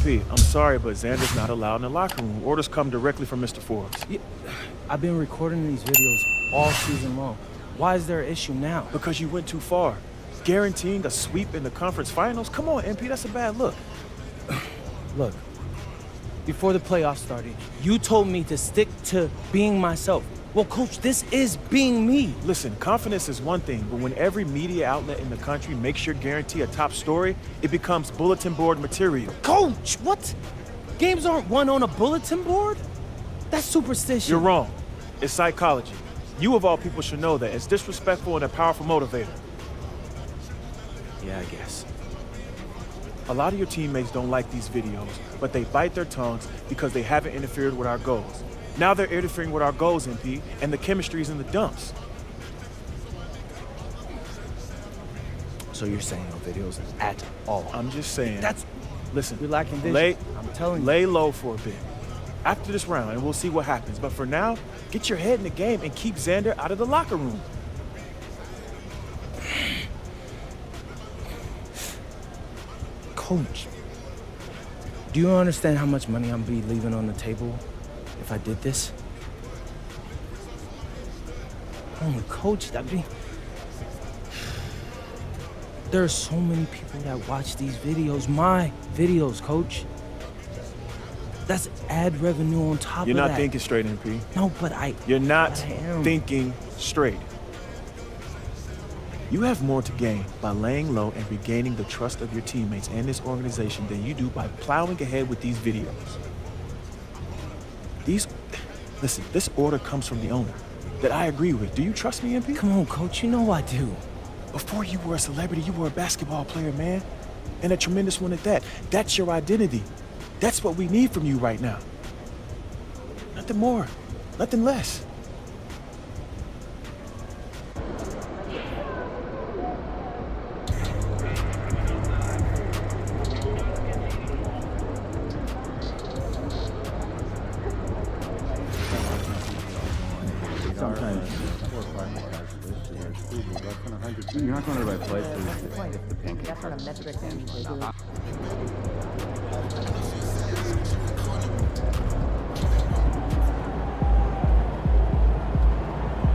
MP, I'm sorry, but Xander's not allowed in the locker room. Orders come directly from Mr. Forbes. Yeah, I've been recording these videos all season long. Why is there an issue now? Because you went too far. Guaranteeing a sweep in the conference finals? Come on, MP, that's a bad look. Look, before the playoffs started, you told me to stick to being myself. Well, Coach, this is being me. Listen, confidence is one thing, but when every media outlet in the country makes sure guarantee a top story, it becomes bulletin board material. Coach, what? Games aren't won on a bulletin board? That's superstition. You're wrong. It's psychology. You of all people should know that. It's disrespectful and a powerful motivator. Yeah, I guess. A lot of your teammates don't like these videos, but they bite their tongues because they haven't interfered with our goals. Now they're interfering with our goals, MP, and the chemistry's in the dumps. So you're saying no videos at all? I'm just saying. Listen, you're lacking vision. I'm telling you. Lay low for a bit. After this round, and we'll see what happens. But for now, get your head in the game and keep Xander out of the locker room. Coach, do you understand how much money I'm be leaving on the table if I did this? Oh, Coach, there are so many people that watch these videos, my videos, Coach. That's ad revenue on top of that. You're not thinking straight, MP. No, but You're not thinking straight. You have more to gain by laying low and regaining the trust of your teammates and this organization than you do by plowing ahead with these videos. Listen, this order comes from the owner that I agree with. Do you trust me, MP? Come on, Coach, you know I do. Before you were a celebrity, you were a basketball player, man. And a tremendous one at that. That's your identity. That's what we need from you right now. Nothing more, nothing less. You're not going to the right place if the pancake. That's not a metric thing.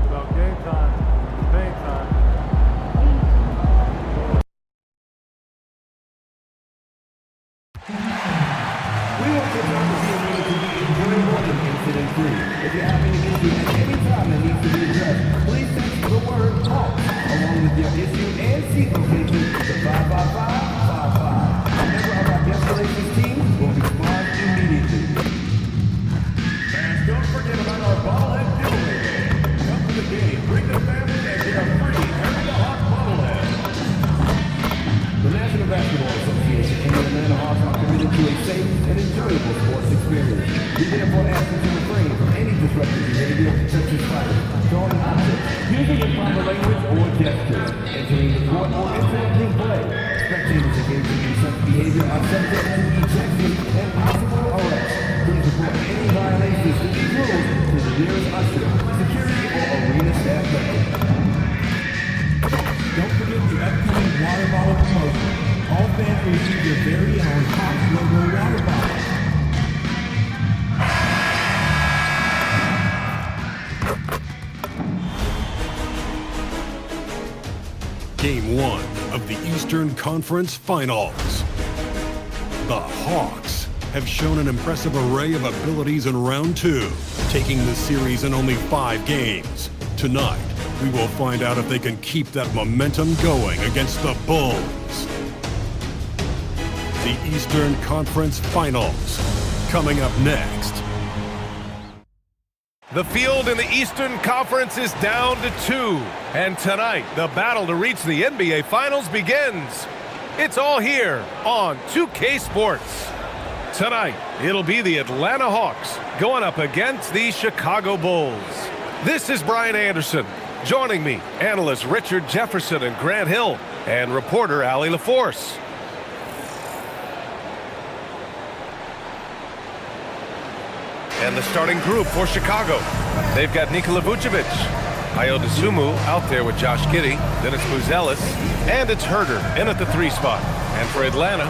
About game time, bang time. We want your time to be a really enjoyable and incident-free. If you have any issue at any time that needs to be addressed, please text the word TALK along with your issue and seat location to 55555. A member of our guest relations team will respond immediately. And don't forget about our bobblehead giveaway. Come to the game, bring the family, and get a free Harry the Hawk bobblehead. The National Basketball Association and the Atlanta Hawks are committed to a safe and enjoyable sports experience. We therefore ask you to refrain from any disruptive behavior such as fighting, throwing objects, using improper language or gestures, entering the court or interrupting play. Spectators engaging in such behavior are subject to ejection and possible arrest. Please report any violations to these rules to the nearest usher, security, or arena staff member. Don't forget the upcoming water bottle promotion. All fans will receive their very own Hawks logo water bottle. Game 1 of the Eastern Conference Finals. The Hawks have shown an impressive array of abilities in round 2, taking the series in only 5 games. Tonight, we will find out if they can keep that momentum going against the Bulls. The Eastern Conference Finals, coming up next. The field in the Eastern Conference is down to 2. And tonight, the battle to reach the NBA Finals begins. It's all here on 2K Sports. Tonight, it'll be the Atlanta Hawks going up against the Chicago Bulls. This is Brian Anderson. Joining me, analysts Richard Jefferson and Grant Hill, and reporter Allie LaForce. And the starting group for Chicago. They've got Nikola Vucevic, Ayo Dosunmu out there with Josh Giddey, then it's Buzelis, and it's Herder in at the 3 spot. And for Atlanta,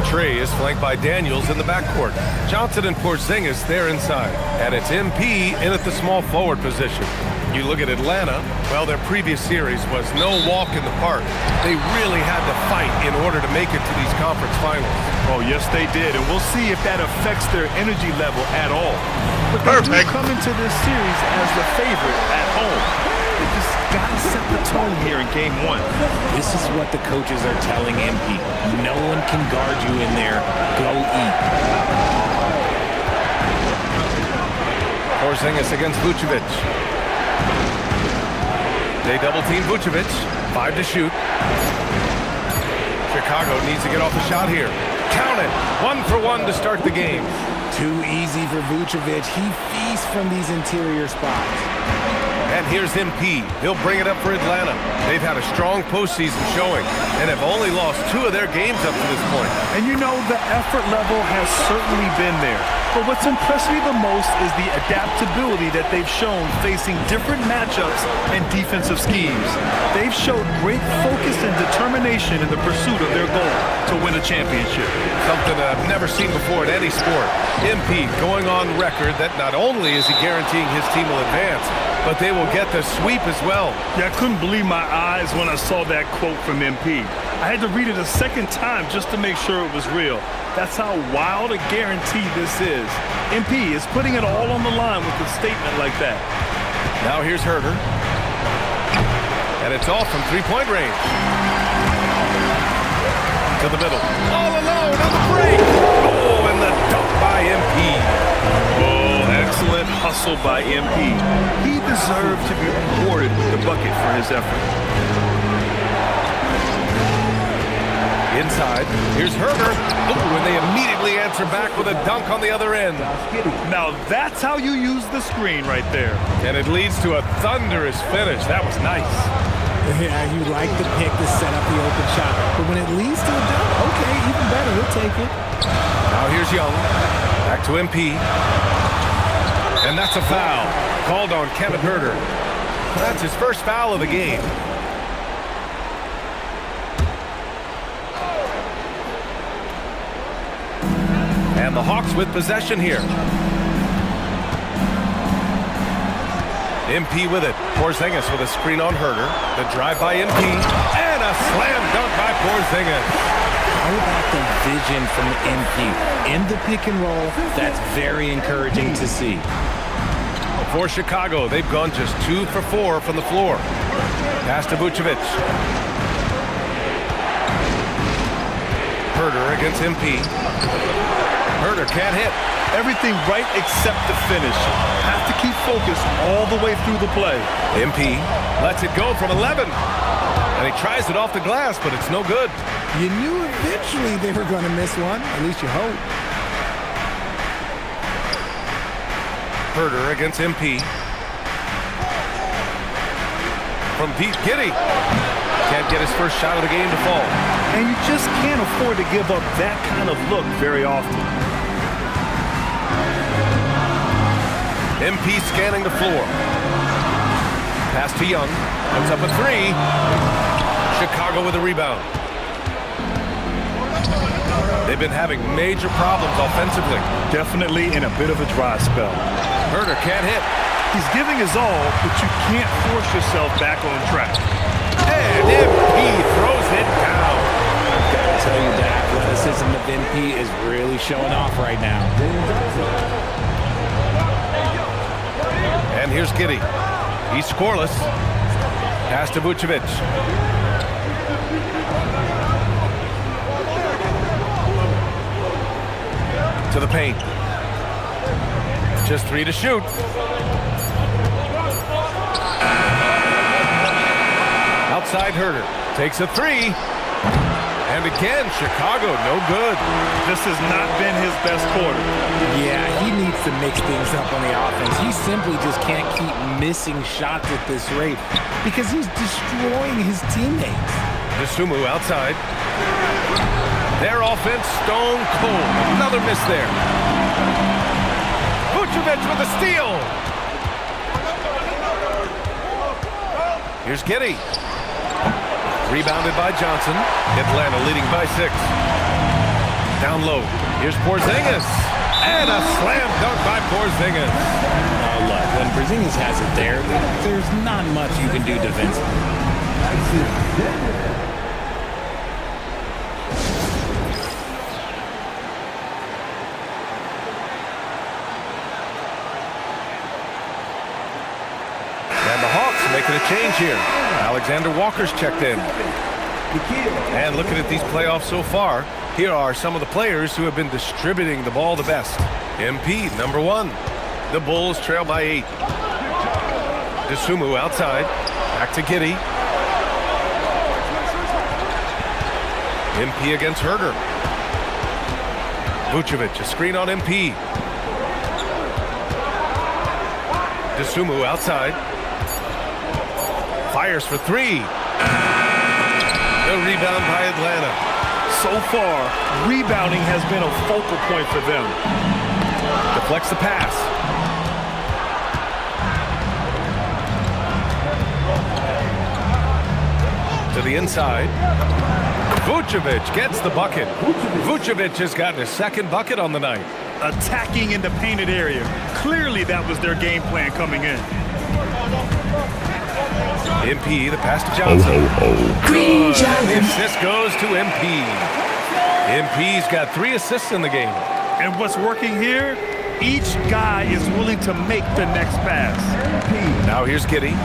Trae is flanked by Daniels in the backcourt. Johnson and Porzingis there inside. And it's MP in at the small forward position. You look at Atlanta, well, their previous series was no walk in the park. They really had to fight in order to make it to these conference finals. Oh, yes, they did. And we'll see if that affects their energy level at all. But they do come into this series as the favorite at home. They just got to set the tone here in game one. This is what the coaches are telling MP. No one can guard you in there. Go eat. Porzingis against Vucevic. They double-team Vucevic. 5 to shoot. Chicago needs to get off the shot here. Count it. 1 for 1 to start the game. Too easy for Vucevic. He feasts from these interior spots. And here's MP. He'll bring it up for Atlanta. They've had a strong postseason showing and have only lost 2 of their games up to this point. And you know, the effort level has certainly been there. But what's impressed me the most is the adaptability that they've shown facing different matchups and defensive schemes. They've showed great focus and determination in the pursuit of their goal to win a championship. Something that I've never seen before in any sport. MP going on record that not only is he guaranteeing his team will advance, but they will get the sweep as well. Yeah, I couldn't believe my eyes when I saw that quote from MP. I had to read it a second time just to make sure it was real. That's how wild a guarantee this is. MP is putting it all on the line with a statement like that. Now here's Herder. And it's off from three-point range. To the middle. All alone on the break. Oh, and the dunk by MP. Oh, excellent hustle by MP. He deserved to be rewarded with the bucket for his effort. Inside, here's Herder. Ooh, and they immediately answer back with a dunk on the other end. Now that's how you use the screen right there. And it leads to a thunderous finish. That was nice. Yeah, you like the pick to set up the open shot. But when it leads to a dunk, okay, even better, he'll take it. Now here's Young. Back to MP. And that's a foul. Called on Kevin Herder. That's his first foul of the game. And the Hawks with possession here. MP with it. Porzingis with a screen on Herder. The drive by MP. And a slam dunk by Porzingis. How about the vision from MP? In the pick and roll, that's very encouraging to see. For Chicago, they've gone just 2 for 4 from the floor. Pass to Vucevic. Herder against MP. Herder can't hit. Everything right except the finish. Have to keep focus all the way through the play. MP lets it go from 11. And he tries it off the glass, but it's no good. You knew eventually they were going to miss one. At least you hope. Herder against MP. From deep, Giddey. Can't get his first shot of the game to fall. And you just can't afford to give up that kind of look very often. MP scanning the floor. Pass to Young. Puts up a 3. Chicago with a rebound. They've been having major problems offensively. Definitely in a bit of a dry spell. Herder can't hit. He's giving his all, but you can't force yourself back on track. And MP throws it down. I've got to tell you, the athleticism of MP is really showing off right now. And here's Giddey. He's scoreless. Pass to Vucevic. To the paint. Just 3 to shoot. Outside Herder. Takes a 3. And again, Chicago, no good. This has not been his best quarter. Yeah, he needs to mix things up on the offense. He simply just can't keep missing shots at this rate because he's destroying his teammates. Dosunmu outside. Their offense stone cold. Another miss there. Vucevic with a steal. Here's Giddey. Rebounded by Johnson. Atlanta leading by 6. Down low. Here's Porzingis. And a slam dunk by Porzingis. Oh, look, when Porzingis has it there, there's not much you can do defensively. And the Hawks making a change here. Alexander Walker's checked in. And looking at these playoffs so far, here are some of the players who have been distributing the ball the best. MP, number 1. The Bulls trail by 8. Dosunmu outside. Back to Giddey. MP against Herder. Vucevic, a screen on MP. Dosunmu outside. Fires for 3. The rebound by Atlanta. So far, rebounding has been a focal point for them. Deflects the pass. To the inside. Vucevic gets the bucket. Vucevic has gotten his second bucket on the night. Attacking in the painted area. Clearly that was their game plan coming in. MP, the pass to Johnson. Good. Assist goes to MP. MP's got 3 assists in the game. And what's working here? Each guy is willing to make the next pass. Now here's Giddey.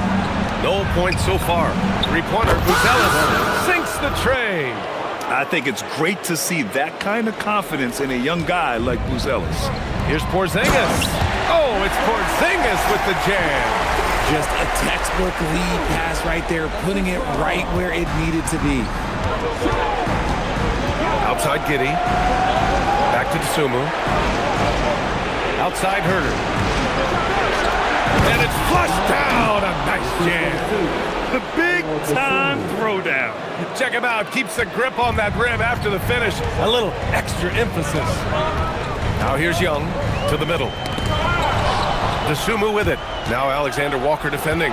No points so far. 3-pointer, Buzelis sinks the tray. I think it's great to see that kind of confidence in a young guy like Buzelis. Here's Porzingis. Oh, it's Porzingis with the jam. Just a textbook lead pass right there, putting it right where it needed to be. Outside Giddey. Back to Dosunmu. Outside Herder. And it's flushed down. A nice jam. The big-time throwdown. Check him out. Keeps the grip on that rim after the finish. A little extra emphasis. Now here's Young to the middle. Dosunmu with it. Now Alexander Walker defending.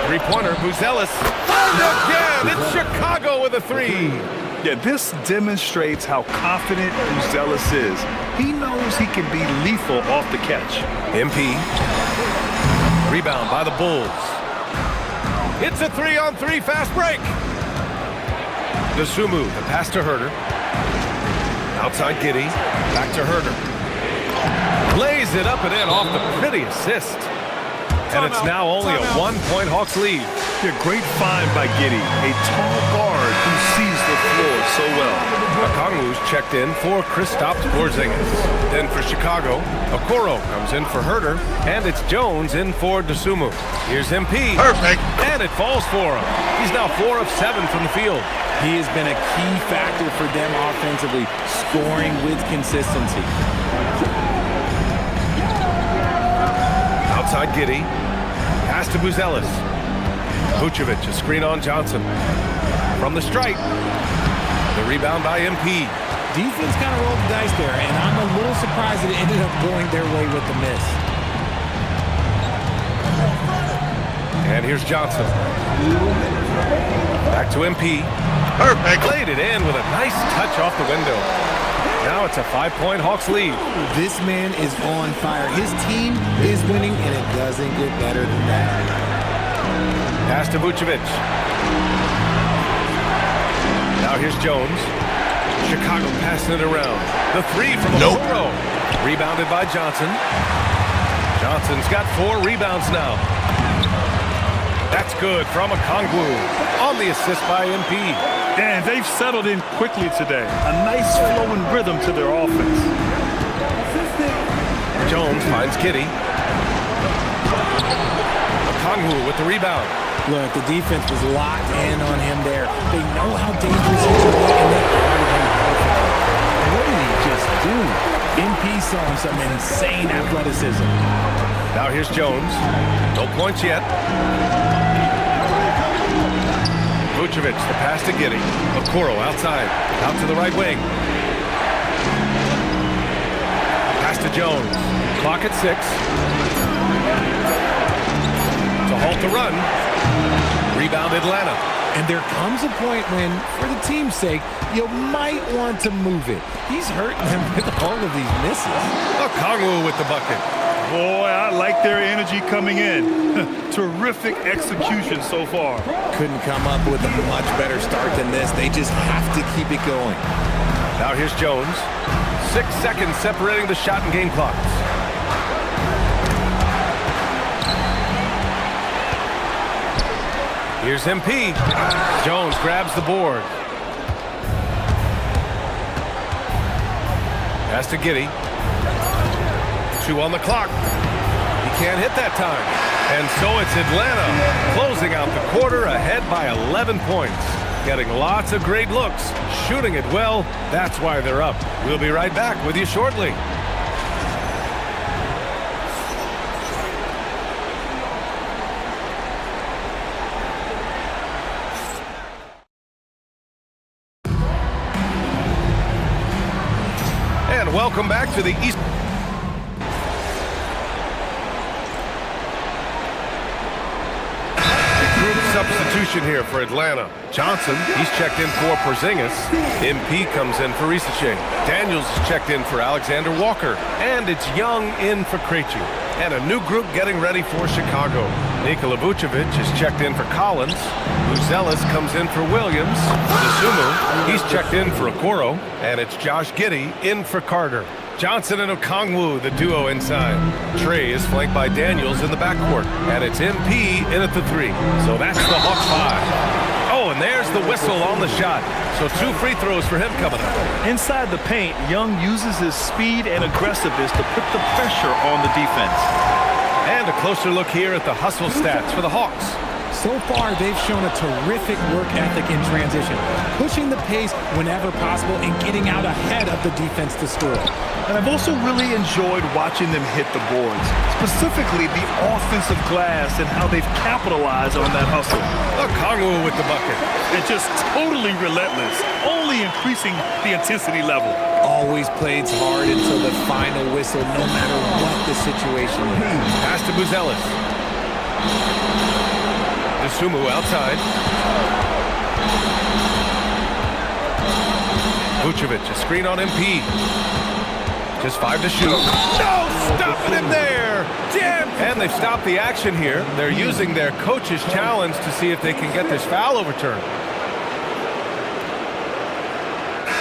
3-pointer, Buzelis. And again, it's Chicago with a 3. Yeah, this demonstrates how confident Buzelis is. He knows he can be lethal off the catch. MP. Rebound by the Bulls. It's a 3-on-3 fast break. Dosunmu, the pass to Herder. Outside Giddey. Back to Herder. Lays it up and in off the pretty assist. And it's now only a 1-point Hawks lead. A great find by Giddey, a tall guard who sees the floor so well. Okongwu's checked in for Kristaps Porzingis. Then for Chicago, Okoro comes in for Herder, and it's Jones in for Dosunmu. Here's MP. Perfect. And it falls for him. He's now 4 of 7 from the field. He has been a key factor for them offensively, scoring with consistency. Outside Giddey. Pass to Buzelis. Vucevic, a screen on Johnson. From the stripe. The rebound by MP. Defense kind of rolled the dice there, and I'm a little surprised that it ended up going their way with the miss. And here's Johnson. Back to MP. Perfect. Played it in with a nice touch off the window. Now it's a 5-point Hawks lead. This man is on fire. His team is winning, and it doesn't get better than that. Pass to Vucevic. Now here's Jones. Chicago passing it around. The 3 from Okoro. Rebounded by Johnson. Johnson's got 4 rebounds now. That's good from Okongwu on the assist by MP. And they've settled in quickly today. A nice flowing rhythm to their offense. Jones finds Giddey. Okongwu with the rebound. Look, the defense was locked in on him there. They know how dangerous he can be, and they guarded him perfectly. What did he just do? MP showing some insane athleticism. Now here's Jones. No points yet. Vucevic, the pass to Giddey. Okoro outside. Out to the right wing. Pass to Jones. Clock at 6. To halt the run. Rebound Atlanta. And there comes a point when, for the team's sake, you might want to move it. He's hurting them with all of these misses. Okongwu with the bucket. Boy, I like their energy coming in. Terrific execution so far. Couldn't come up with a much better start than this. They just have to keep it going. Now here's Jones. 6 seconds separating the shot and game clocks. Here's MP. Jones grabs the board. Pass to Giddey. 2 on the clock. He can't hit that time. And so it's Atlanta closing out the quarter ahead by 11 points. Getting lots of great looks, shooting it well. That's why they're up. We'll be right back with you shortly. And welcome back to the East. Substitution here for Atlanta. Johnson, he's checked in for Porzingis. MP comes in for Risache. Daniels is checked in for Alexander Walker. And it's Young in for Krejci. And a new group getting ready for Chicago. Nikola Vucevic is checked in for Collins. Buzelis comes in for Williams. Dosunmu, he's checked in for Okoro. And it's Josh Giddey in for Carter. Johnson and Okongwu, the duo inside. Trae is flanked by Daniels in the backcourt. And it's MP in at the 3. So that's the Hawks 5. Oh, and there's the whistle on the shot. So 2 free throws for him coming up. Inside the paint, Young uses his speed and aggressiveness to put the pressure on the defense. And a closer look here at the hustle stats for the Hawks. So far, they've shown a terrific work ethic in transition, pushing the pace whenever possible and getting out ahead of the defense to score. And I've also really enjoyed watching them hit the boards, specifically the offensive glass and how they've capitalized on that hustle. Okongwu with the bucket. And just totally relentless, only increasing the intensity level. Always plays hard until the final whistle, no matter what the situation is. Pass to Buzelis. Dosunmu outside. Vucevic, a screen on MP. Just 5 to shoot. No! Stopping him there! Damn! And they've stopped the action here. They're using their coach's challenge to see if they can get this foul overturned.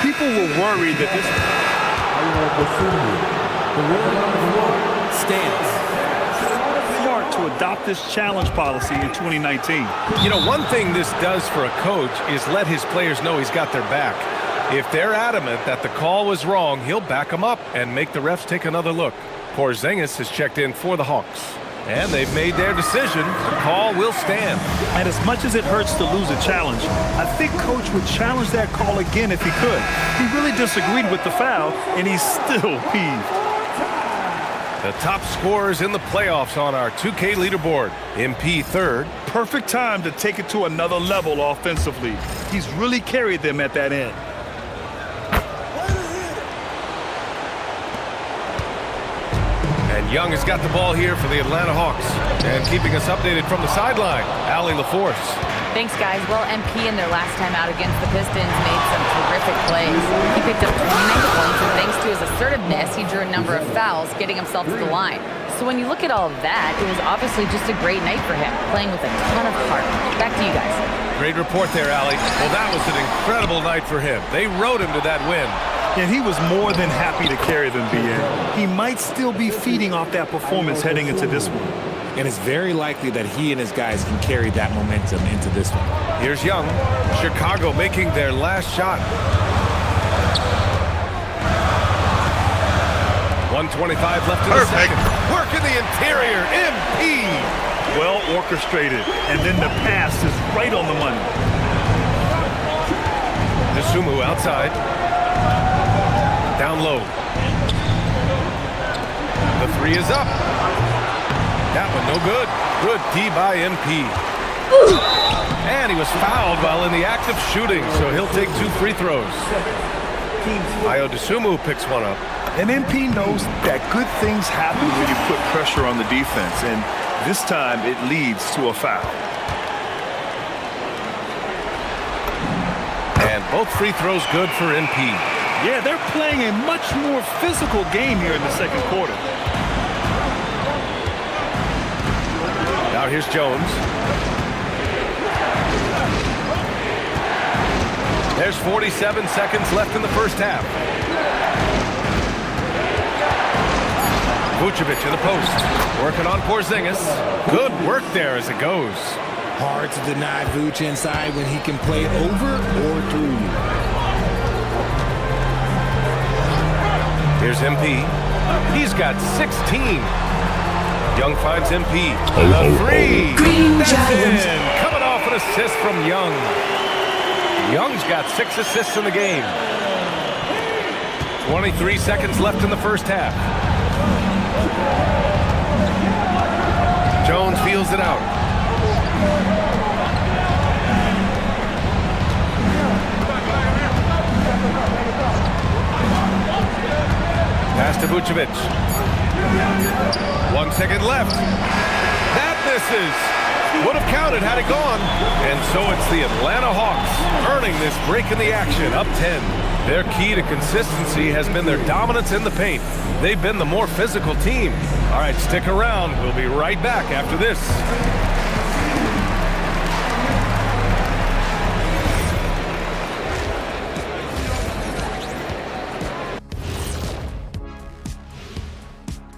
People were worried that this... Stands. Smart to adopt this challenge policy in 2019. You know, one thing this does for a coach is let his players know he's got their back. If they're adamant that the call was wrong, he'll back them up and make the refs take another look. Porzingis has checked in for the Hawks. And they've made their decision. The call will stand. And as much as it hurts to lose a challenge, I think Coach would challenge that call again if he could. He really disagreed with the foul, and he's still peeved. The top scorers in the playoffs on our 2K leaderboard. MP third. Perfect time to take it to another level offensively. He's really carried them at that end. And Young has got the ball here for the Atlanta Hawks. And keeping us updated from the sideline, Allie LaForce. Thanks, guys. Well, MP in their last time out against the Pistons made some terrific plays. He picked up 29 points, and thanks to his assertiveness, he drew a number of fouls, getting himself to the line. So when you look at all of that, it was obviously just a great night for him, playing with a ton of heart. Back to you guys. Great report there, Allie. Well, that was an incredible night for him. They rode him to that win. And he was more than happy to carry them, BN. He might still be feeding off that performance heading into this one. And it's very likely that he and his guys can carry that momentum into this one. Here's Young. Chicago making their last shot. 1:25 left in the second. Work in the interior. MP. Well orchestrated. And then the pass is right on the money. Dosunmu outside. Down low. The 3 is up. That one no good. Good D by MP. And he was fouled while in the act of shooting, so he'll take 2 free throws. Dosunmu picks one up. And MP knows that good things happen when you put pressure on the defense, and this time it leads to a foul. Both free throws good for NP. Yeah, they're playing a much more physical game here in the second quarter. Now here's Jones. There's 47 seconds left in the first half. Vucevic in the post. Working on Porzingis. Good work there as it goes. Hard to deny Vooch inside when he can play over or through you. Here's MP. He's got 16. Young finds MP. The three. That's in. Coming off an assist from Young. Young's got 6 assists in the game. 23 seconds left in the first half. Jones feels it out. Pass to Vucevic. 1 second left. That misses. Would have counted had it gone. And so it's the Atlanta Hawks earning this break in the action, up 10. Their key to consistency has been their dominance in the paint. They've been the more physical team. All right, stick around. We'll be right back after this.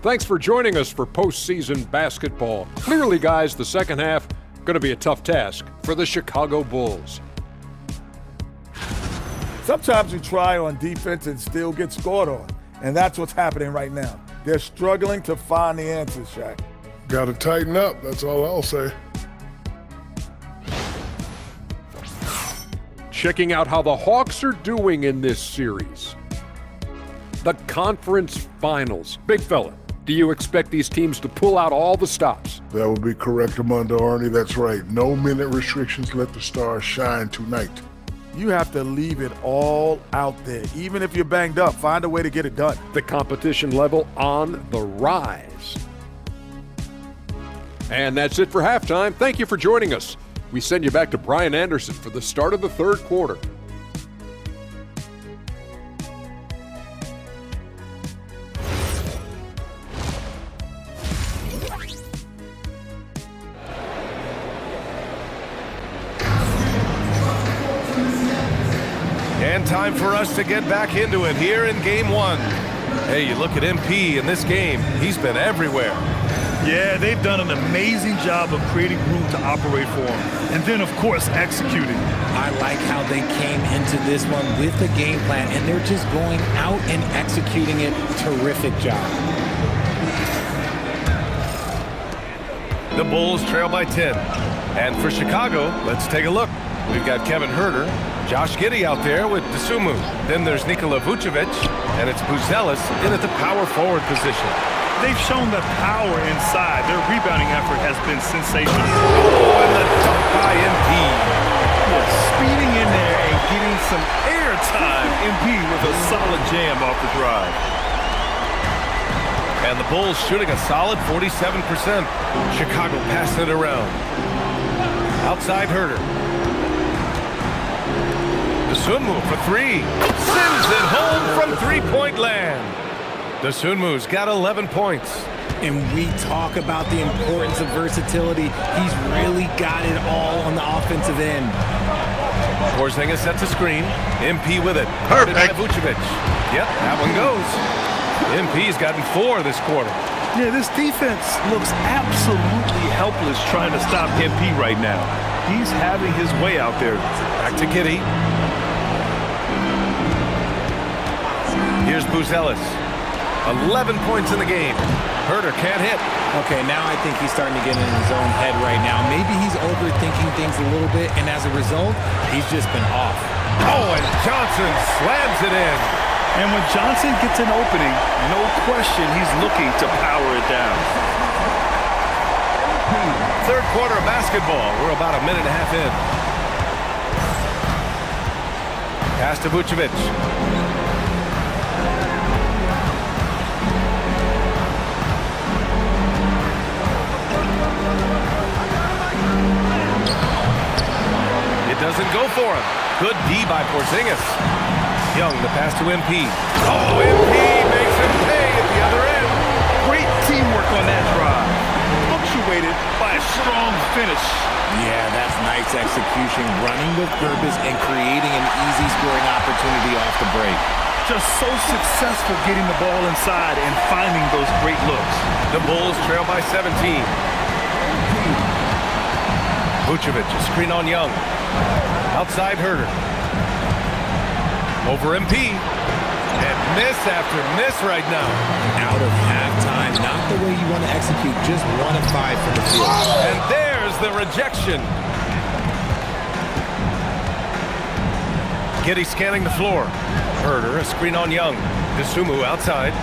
Thanks for joining us for postseason basketball. Clearly, guys, the second half going to be a tough task for the Chicago Bulls. Sometimes you try on defense and still get scored on, and that's what's happening right now. They're struggling to find the answers, Shaq. Got to tighten up, that's all I'll say. Checking out how the Hawks are doing in this series. The conference finals. Big fella, do you expect these teams to pull out all the stops? That would be correct, Armando Arnie. That's right. No minute restrictions. Let the stars shine tonight. You have to leave it all out there. Even if you're banged up, find a way to get it done. The competition level on the rise. And that's it for halftime. Thank you for joining us. We send you back to Brian Anderson for the start of the third quarter. And time for us to get back into it here in game one. Hey, you look at MP in this game, he's been everywhere. Yeah, they've done an amazing job of creating room to operate for him. And then, of course, executing. I like how they came into this one with a game plan, and they're just going out and executing it. Terrific job. The Bulls trail by 10. And for Chicago, let's take a look. We've got Kevin Huerter, Josh Giddey out there with Dosunmu. Then there's Nikola Vucevic, and it's Buzelis in at the power forward position. They've shown the power inside. Their rebounding effort has been sensational. Oh, and the dunk by MP. Speeding in there and getting some air time. MP with a solid jam off the drive. And the Bulls shooting a solid 47%. Chicago passing it around. Outside Huerter. Dosunmu for three. Sends it home from three-point land. Dosunmu's got 11 points. And we talk about the importance of versatility. He's really got it all on the offensive end. Porzingis sets a screen. MP with it. Perfect. Vucevic. Yep, that one goes. MP's gotten 4 this quarter. Yeah, this defense looks absolutely helpless trying to stop MP right now. He's having his way out there. Back to Giddey. Here's Buzelis. 11 points in the game. Huerter can't hit. Okay, now I think he's starting to get in his own head right now. Maybe he's overthinking things a little bit, and as a result, he's just been off. Oh, and Johnson slams it in. And when Johnson gets an opening, no question he's looking to power it down. Third quarter of basketball. We're about a minute and a half in. Pass to Vucevic. Doesn't go for him. Good D by Porzingis. Young, the pass to MP. Oh, MP makes him pay at the other end. Great teamwork on that drive. Punctuated by a strong finish. Yeah, that's nice execution, running with purpose and creating an easy scoring opportunity off the break. Just so successful getting the ball inside and finding those great looks. The Bulls trail by 17. Vucevic, a screen on Young. Outside Herter. Over MP. And miss after miss right now. Out of halftime, not the way you want to execute, just 1 of 5 for the field. And there's the rejection. Giddey scanning the floor. Herter, a screen on Young. Dosunmu outside.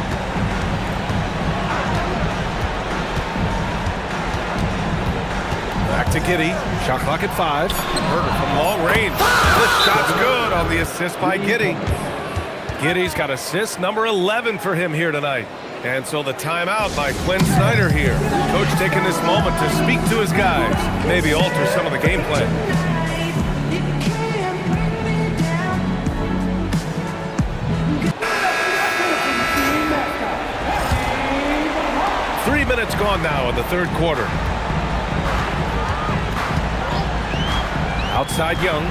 Back to Giddey. Shot clock at 5. Herter from long range. This shot's good on the assist by Giddey. Giddey's got assist number 11 for him here tonight. And so the timeout by Quinn Snyder here. Coach taking this moment to speak to his guys. Maybe alter some of the game plan. Minutes gone now in the third quarter. Outside Young.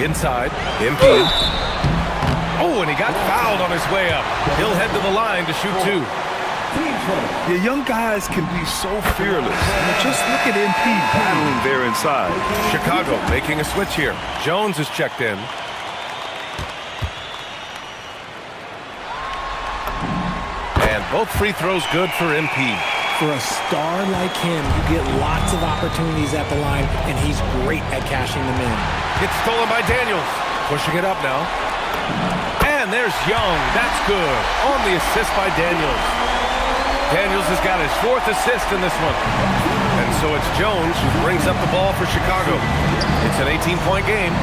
Inside. MP. Oh, and he got fouled on his way up. He'll head to the line to shoot 2. The young guys can be so fearless. Just look at MP battling there inside. Chicago making a switch here. Jones is checked in. Both free throws good for MP. For a star like him, you get lots of opportunities at the line, and he's great at cashing them in. It's stolen by Daniels. Pushing it up now. And there's Young. That's good. On the assist by Daniels. Daniels has got his 4th assist in this one. And so it's Jones who brings up the ball for Chicago. It's an 18-point game.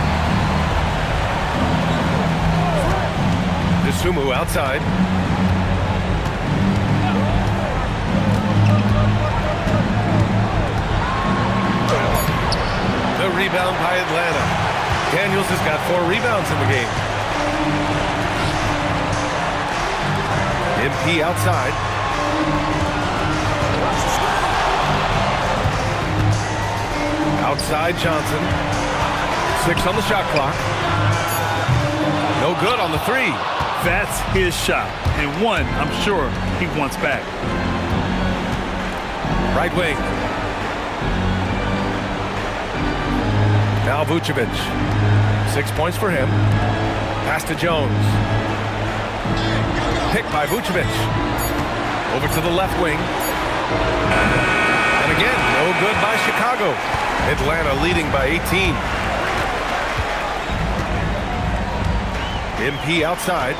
Dosunmu outside. The rebound by Atlanta. Daniels has got 4 rebounds in the game. MP outside. Outside Johnson. 6 on the shot clock. No good on the 3. That's his shot. And one, I'm sure, he wants back. Right wing. Now Vucevic. 6 points for him. Pass to Jones. Picked by Vucevic. Over to the left wing. And again, no good by Chicago. Atlanta leading by 18. MP outside.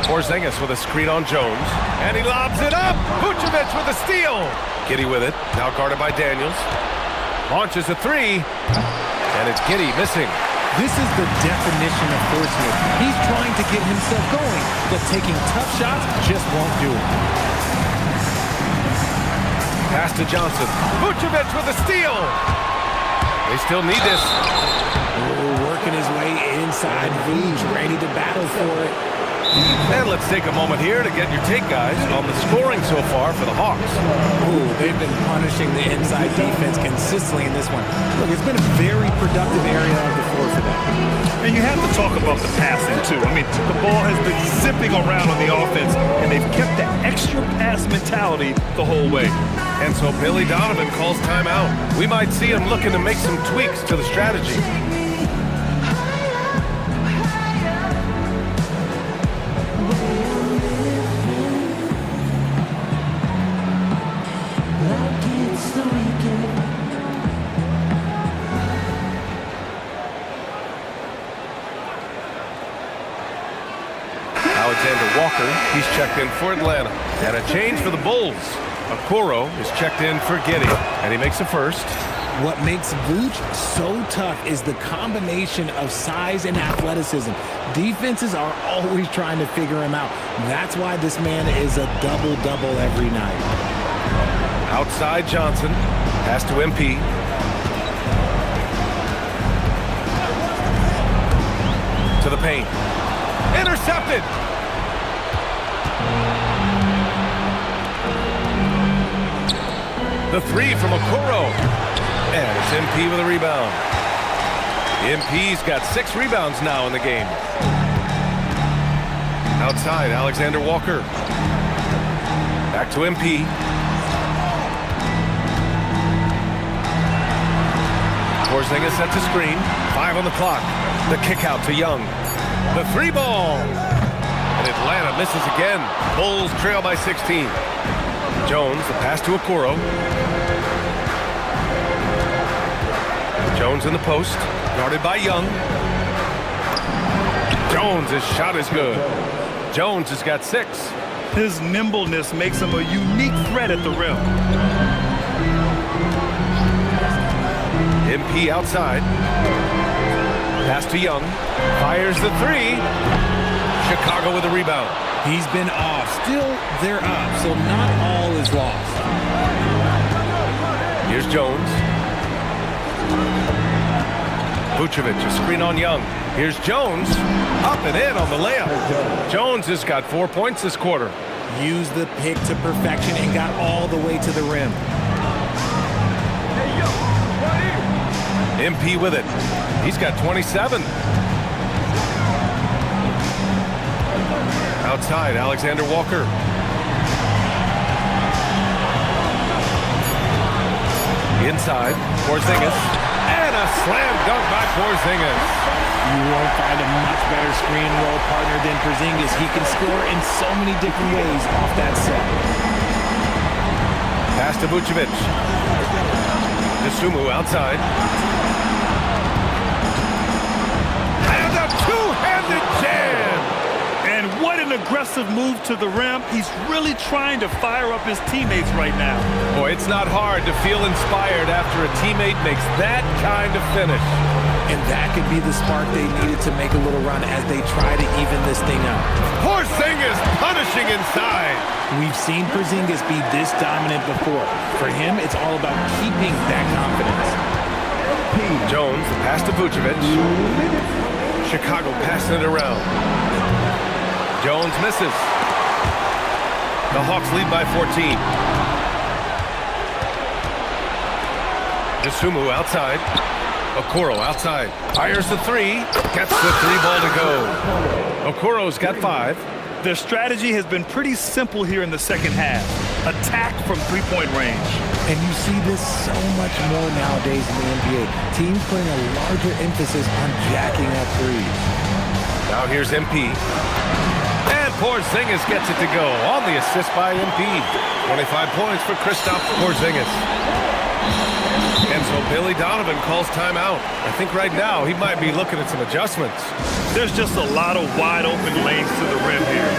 Porzingis with a screen on Jones. And he lobs it up. Vucevic with a steal. Giddey with it. Now guarded by Daniels. Launches a 3. And it's Giddey missing. This is the definition of forcing it. He's trying to get himself going, but taking tough shots just won't do it. Pass to Johnson. Vucevic with a steal. They still need this. Oh, working his way inside. Vuce ready to battle for it. And let's take a moment here to get your take, guys, on the scoring so far for the Hawks. Ooh, they've been punishing the inside defense consistently in this one. Look, it's been a very productive area of the floor for them. And you have to talk about the passing, too. I mean, the ball has been zipping around on the offense, and they've kept that extra pass mentality the whole way. And so Billy Donovan calls timeout. We might see him looking to make some tweaks to the strategy. He's checked in for Atlanta. And a change for the Bulls. Okoro is checked in for Giddey. And he makes a first. What makes Vooch so tough is the combination of size and athleticism. Defenses are always trying to figure him out. That's why this man is a double-double every night. Outside Johnson. Pass to MP. To the paint. Intercepted! The three from Okoro. And it's MP with a rebound. MP's got 6 rebounds now in the game. Outside, Alexander Walker. Back to MP. Porzingis set to screen. 5 on the clock. The kick out to Young. The 3 ball. And Atlanta misses again. Bulls trail by 16. Jones, the pass to Okoro. Jones in the post. Guarded by Young. Jones' shot is good. Jones has got 6. His nimbleness makes him a unique threat at the rim. MP outside. Pass to Young. Fires the 3. Chicago with a rebound. He's been off. Still, they're up, so not all is lost. Here's Jones. Vucevic, a screen on Young. Here's Jones. Up and in on the layup. Jones has got 4 points this quarter. Used the pick to perfection and got all the way to the rim. MP with it. He's got 27. Outside, Alexander Walker. Inside, Porzingis. And a slam dunk by Porzingis. You won't find a much better screen roll partner than Porzingis. He can score in so many different ways off that set. Pass to Vucevic. Dosunmu outside. And a two-handed jam! And what an aggressive move to the rim. He's really trying to fire up his teammates right now. Boy, it's not hard to feel inspired after a teammate makes that kind of finish. And that could be the spark they needed to make a little run as they try to even this thing out. Porzingis punishing inside. We've seen Porzingis be this dominant before. For him, it's all about keeping that confidence. Jones, the pass to Vucevic. Chicago passing it around. Jones misses. The Hawks lead by 14. Dosunmu outside. Okoro outside. Fires the 3. Gets the 3 ball to go. Okoro's got 5. Their strategy has been pretty simple here in the second half. Attack from 3-point range. And you see this so much more nowadays in the NBA. Teams putting a larger emphasis on jacking up threes. Now here's MP. And Porzingis gets it to go on the assist by MP. 25 points for Kristaps Porzingis. And so Billy Donovan calls timeout. I think right now he might be looking at some adjustments. There's just a lot of wide open lanes to the rim here.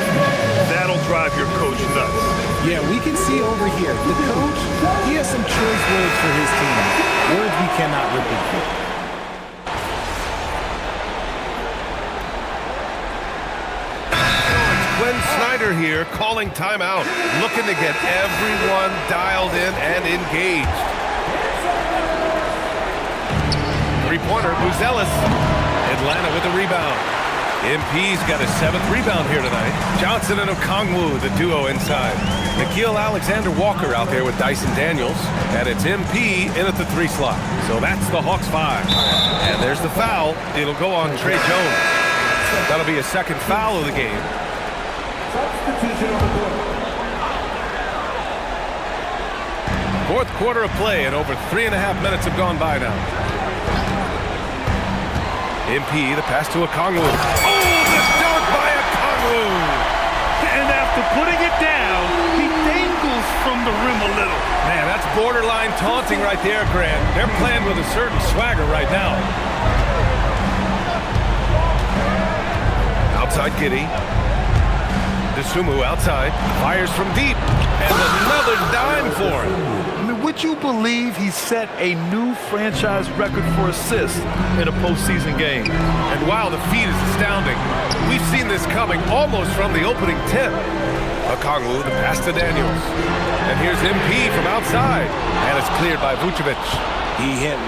That'll drive your coach nuts. Yeah, we can see over here, the coach, he has some choice words for his team. Words we cannot repeat. Glenn Snyder here calling timeout, looking to get everyone dialed in and engaged. Three-pointer, Buzelis. Atlanta with the rebound. MP's got his 7th rebound here tonight. Johnson and Okongwu, the duo inside. Nickeil Alexander-Walker out there with Dyson Daniels. And it's MP in at the 3 slot. So that's the Hawks 5. And there's the foul. It'll go on Trae Young. That'll be a 2nd foul of the game. Fourth quarter of play, and over 3.5 minutes have gone by now. MP, the pass to Okongwu. Oh, the dunk by Okongwu! And after putting it down, he dangles from the rim a little. Man, that's borderline taunting right there, Grant. They're playing with a certain swagger right now. Outside Giddey. Dosunmu outside, fires from deep, and another dime for him. I mean, would you believe he set a new franchise record for assists in a postseason game? And while the feat is astounding, we've seen this is coming almost from the opening tip. Okongwu, the pass to Daniels. And here's MP from outside. And it's cleared by Vucevic. He hit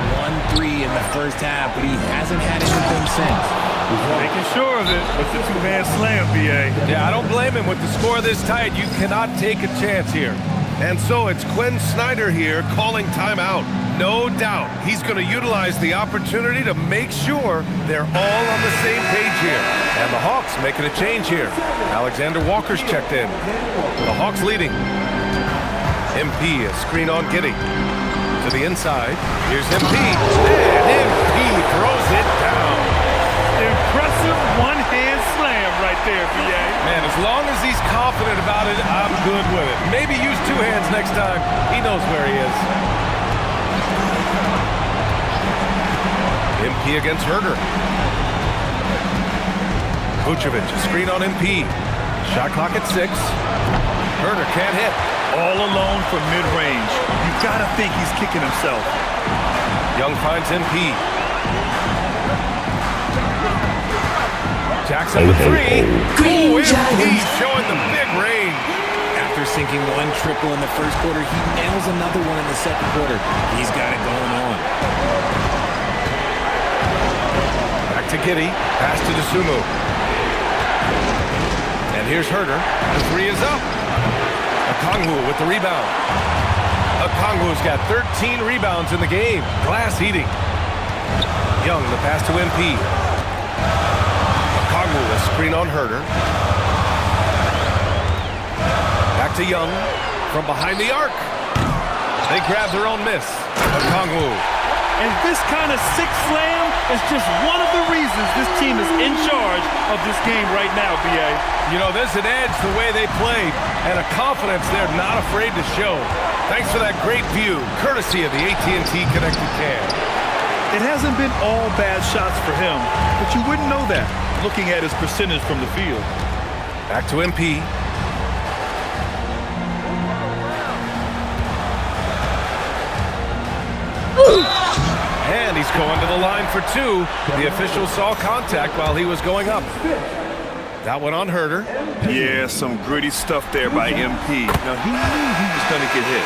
1-3 in the first half, but he hasn't had anything since. Making sure of it with the two-man slam, B.A. Yeah, I don't blame him. With the score this tight, you cannot take a chance here. And so it's Quinn Snyder here calling timeout. No doubt he's going to utilize the opportunity to make sure they're all on the same page here. And the Hawks making a change here. Alexander Walker's checked in. The Hawks leading. MP, a screen on Giddey. To the inside. Here's MP. And MP throws it down. Impressive one-hand slam right there, B.A. Man, as long as he's confident about it, I'm good with it. Maybe use two hands next time. He knows where he is. MP against Herder. Vucevic, a screen on MP. Shot clock at 6. Herder can't hit. All alone from mid-range. You've got to think he's kicking himself. Young finds MP. Jackson with 3. Ooh, MP showing the big range. After sinking one triple in the first quarter, he nails another one in the second quarter. He's got it going on. Back to Giddey. Pass to Dosunmu. And here's Herder. The 3 is up. Okongwu with the rebound. Okongwu's got 13 rebounds in the game. Glass eating. Young, the pass to MP. Okongwu, a screen on Herder. Back to Young from behind the arc. They grab their own miss. Okongwu. And this kind of sick slam is just one of the reasons this team is in charge of this game right now, B.A. You know, there's an edge the way they played and a confidence they're not afraid to show. Thanks for that great view, courtesy of the AT&T Connected Cam. It hasn't been all bad shots for him, but you wouldn't know that looking at his percentage from the field. Back to MP. And he's going to the line for 2. The official saw contact while he was going up. That one on Herder. Yeah, some gritty stuff there by MP. Now, he knew he was going to get hit.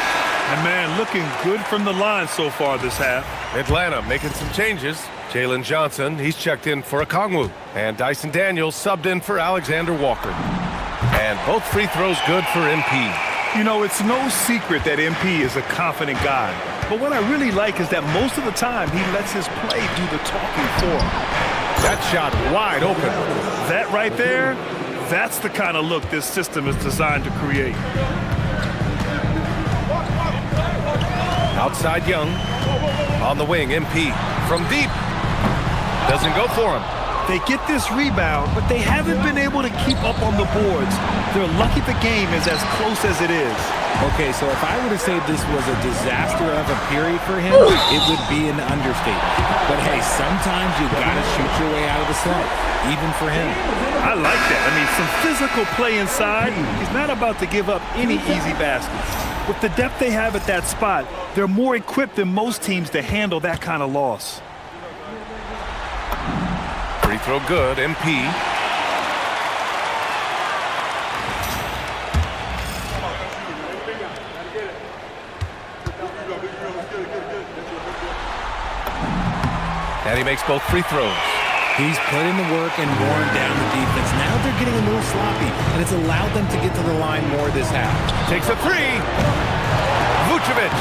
And, man, looking good from the line so far this half. Atlanta making some changes. Jalen Johnson, he's checked in for Okongwu. And Dyson Daniels subbed in for Alexander Walker. And both free throws good for MP. You know, it's no secret that MP is a confident guy. But what I really like is that most of the time he lets his play do the talking for him. That shot wide open. That right there, that's the kind of look this system is designed to create. Outside Young. On the wing, MP. From deep. Doesn't go for him. They get this rebound, but they haven't been able to keep up on the boards. They're lucky the game is as close as it is. Okay, so if I were to say this was a disaster of a period for him, it would be an understatement. But hey, sometimes you gotta shoot your way out of the slump, even for him. I like that. I mean, some physical play inside. He's not about to give up any easy baskets. With the depth they have at that spot, they're more equipped than most teams to handle that kind of loss. Free throw good, MP. And he makes both free throws. He's put in the work and worn down the defense. Now they're getting a little sloppy, and it's allowed them to get to the line more this half. Takes a 3. Vucevic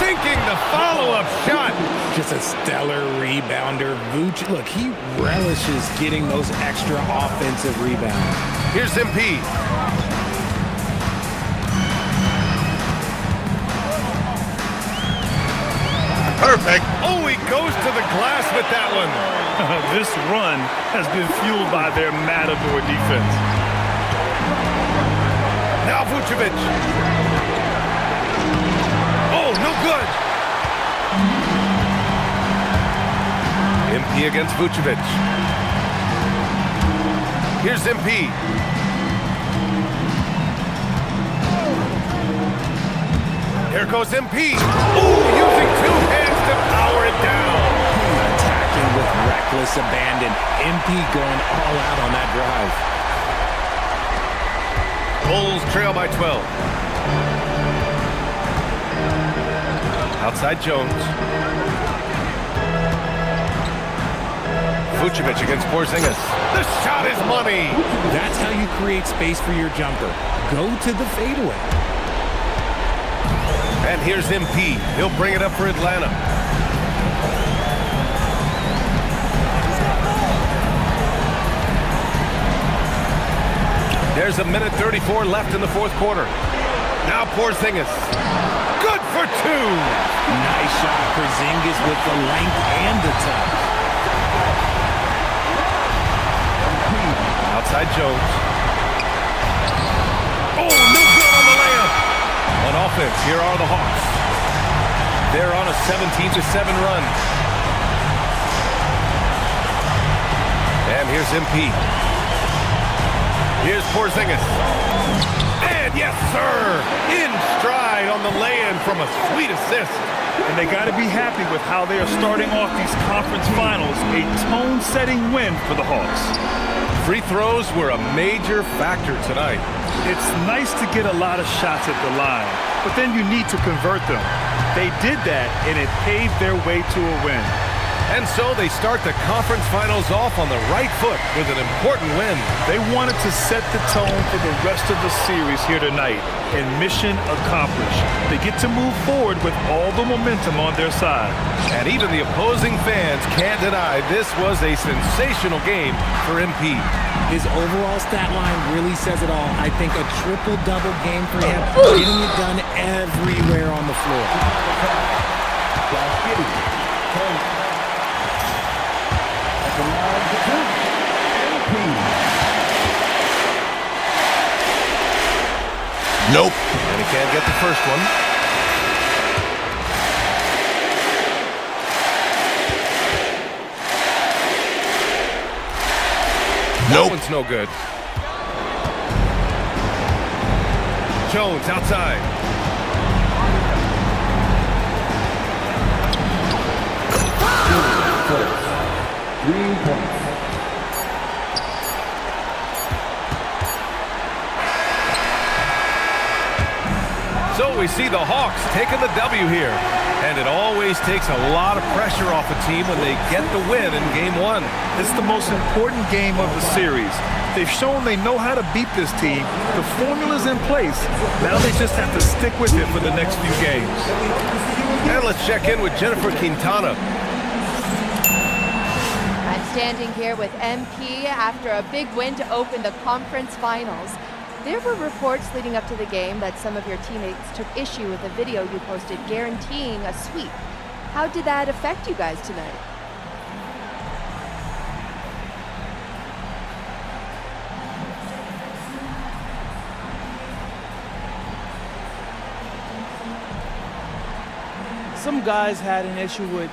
sinking the follow-up shot. Just a stellar rebounder. Vucevic, look, he relishes getting those extra offensive rebounds. Here's MP. Perfect. Oh, he goes to the glass with that one. This run has been fueled by their matador defense. Now Vucevic. Oh, no good. MP against Vucevic. Here's MP. Here goes MP. Oh, using 2 hands to power it down. Attacking with reckless abandon. MP going all out on that drive. trail by 12. Outside Jones. Vucevic against Porzingis. The shot is money. That's how you create space for your jumper. Go to the fadeaway. And here's MP. He'll bring it up for Atlanta. There's a minute 34 left in the fourth quarter. Now Porzingis. Good for two. Nice shot, Porzingis with the length and the touch. Outside Jones. Oh, no good on the layup. On offense, here are the Hawks. They're on a 17-7 run. And here's MP. Here's Porzingis. And yes, sir! In stride on the lay-in from a sweet assist. And they got to be happy with how they are starting off these conference finals. A tone-setting win for the Hawks. Free throws were a major factor tonight. It's nice to get a lot of shots at the line, but then you need to convert them. They did that, and it paved their way to a win. And so they start the conference finals off on the right foot with an important win. They wanted to set the tone for the rest of the series here tonight, and mission accomplished. They get to move forward with all the momentum on their side. And even the opposing fans can't deny this was a sensational game for MP. His overall stat line really says it all. I think a triple-double game for him, getting it done everywhere on the floor. Nope. And he can't get the first one. Nope. That one's no good. Jones outside. So we see the Hawks taking the W here. And it always takes a lot of pressure off a team when they get the win in game one. It's the most important game of the series. They've shown they know how to beat this team. The formula's in place. Now they just have to stick with it for the next few games. And let's check in with Jennifer Quintana. I'm standing here with MP after a big win to open the conference finals. There were reports leading up to the game that some of your teammates took issue with a video you posted guaranteeing a sweep. How did that affect you guys tonight? Some guys had an issue with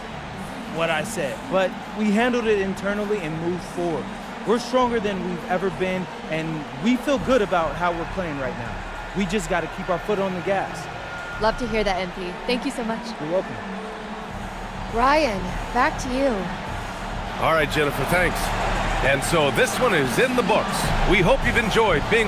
what I said, but we handled it internally and moved forward. We're stronger than we've ever been, and we feel good about how we're playing right now. We just got to keep our foot on the gas. Love to hear that, MP. Thank you so much. You're welcome. Ryan, back to you. All right, Jennifer, thanks. And so this one is in the books. We hope you've enjoyed being...